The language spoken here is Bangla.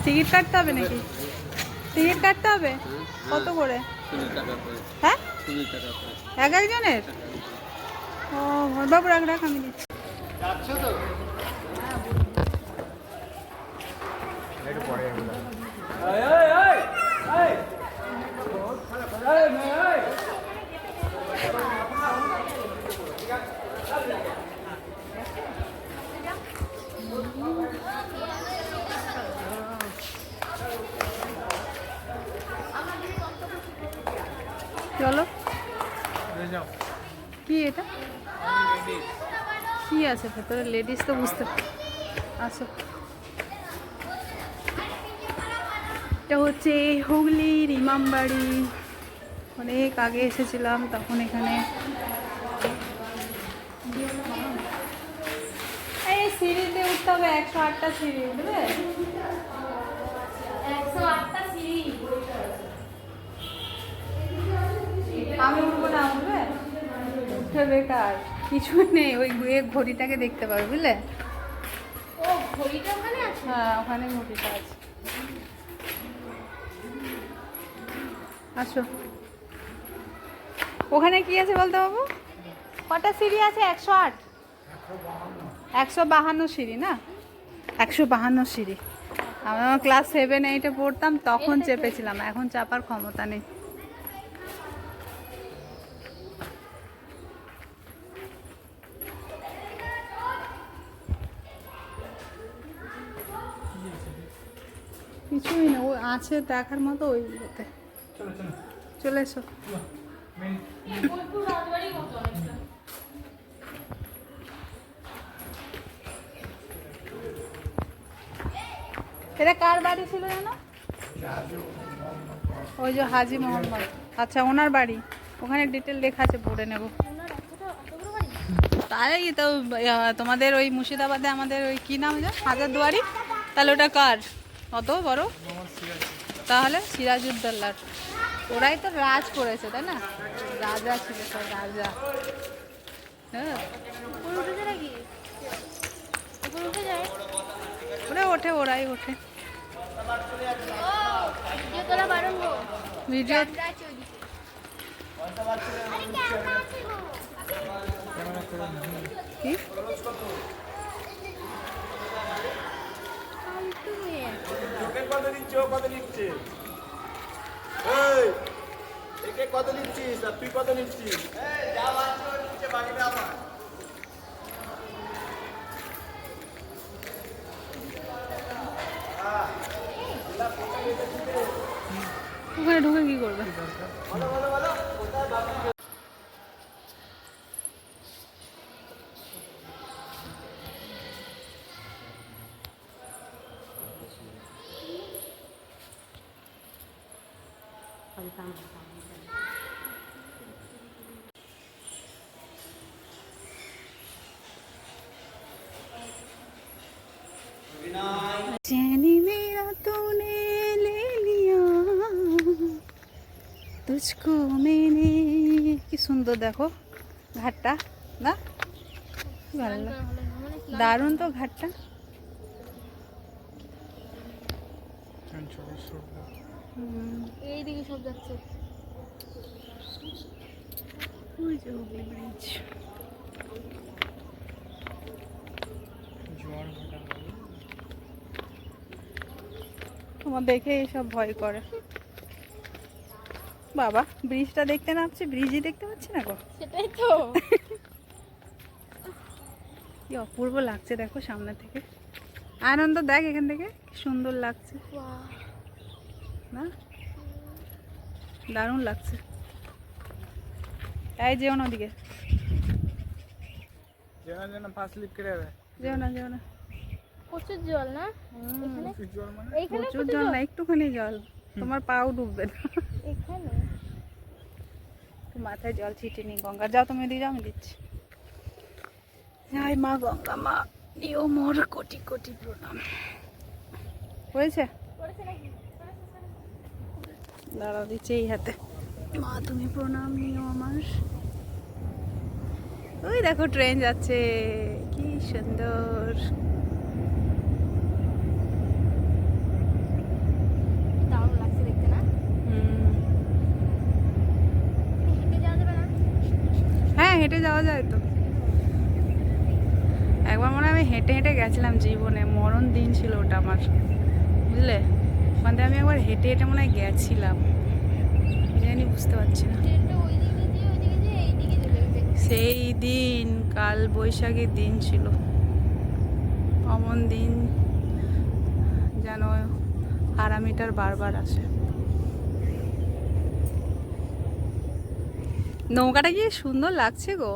টিকিট কাটতে হবে নাকি? টিকিট কাটতে হবে কত করে? হ্যাঁ, এক একজনের? ও বাবু রাখ রাখ, আমি দিচ্ছি। চলো। কি এটা? কি আছে ভেতরে? লেডিস তো বুঝতে। আসো, এটা হচ্ছে হুগলির ইমামবাড়ি। অনেক আগে এসেছিলাম তখন এখানে। এই সিঁড়িতে উঠতে হবে, 108টা সিঁড়ি উঠবে। 108টা সিঁড়ি। আমি উঠবো না, উঠবে? উঠে বেকার, কিছু নেই। ওই ঘড়িটাকে দেখতে পাবে, বুঝলে? ও ঘড়িটা ওখানে আছে? হ্যাঁ, ওখানে ঘড়িটা আছে। আসো। ওখানে কি আছে বলতে বাবু? কটা সিঁড়ি আছে? 108, 152 সিঁড়ি না? 152 সিঁড়ি। আমি আমার ক্লাস 7-8-এ পড়তাম, তখন চেপেছিলাম। এখন চাপার ক্ষমতা নেই। কিছুই না, ওই আছে দেখার মতো। ওইগুলোতে চলে এসো। এটা কার বাড়ি ছিল জানো? ওই যে হাজি মোহাম্মদ। আচ্ছা, ওনার বাড়ি ওখানে ডিটেল লেখা আছে, পড়ে নেব। তাই তো তোমাদের ওই মুর্শিদাবাদে আমাদের ওই কি নাম যে হাজারদুয়ারি, তাহলে ওটা কার অত বড়? তাহলে সিরাজউদ্দৌলার। ওরাই তো রাজ করেছে, তাই না? রাজা ছিল সব, রাজা। হ্যাঁ, ওরা ওঠে, ওরাই ওঠে। ভিডিও কি? কত নিচ্ছিস? আর তুই কত নিচ্ছিস? ওখানে ঢুকে কি করবে? चैनी मेरा तूने ले लिया तुझको मैंने। কি সুন্দর দেখো ঘাটটা, না? ভালো, দারুণ তো ঘাটটা। এইদিকে সব যাচ্ছে। ওই যে হুগলি ব্রিজ। তোমার দেখে এইসব ভয় করে। বাবা, ব্রিজটা দেখতে নামছে, ব্রিজই দেখতে পাচ্ছি না গো। সেটাই তো। কি অপূর্ব লাগছে দেখো সামনে থেকে। আনন্দ দেখ এখান থেকে কি সুন্দর লাগছে না? দারুণ লাগছে। এই যেও না ওদিকে, যেও না, যেও না। প্রচুর জল না এখানে? প্রচুর জল না, একটুখানি জল, তোমার পাও ডুববে না। এখানে মাথায় জল ছিটিয়ে নি। গঙ্গা যাও, তুমি এদিকে যাও, আমি দিচ্ছি। জয় মা গঙ্গা মা, নিও মোর কোটি কোটি প্রণাম। হয়েছে? দাঁড়াও দিচ্ছে এই হাতে। মা তুমি প্রণাম নিও আমার। ওই দেখো ট্রেন যাচ্ছে, কি সুন্দর। দারুণ লাগছে দেখতে না? হেঁটে যাওয়া যাবে না? হ্যাঁ হেঁটে যাওয়া যায় তো। একবার মনে হয় আমি হেঁটে হেঁটে গেছিলাম জীবনে, মরণ দিন ছিল ওটা আমার, বুঝলে? ওখান আমি একবার হেঁটে হেঁটে মনে হয় গেছিলাম, জানি বুঝতে পারছি না। ট্রেনটা ওইদিকে দিয়ে এইদিকে চলে গেছে। সেই দিন কাল বৈশাখীর দিন ছিল, অমন দিন যেন হারামিটার বারবার আসে। নৌকাটা কি সুন্দর লাগছে গো।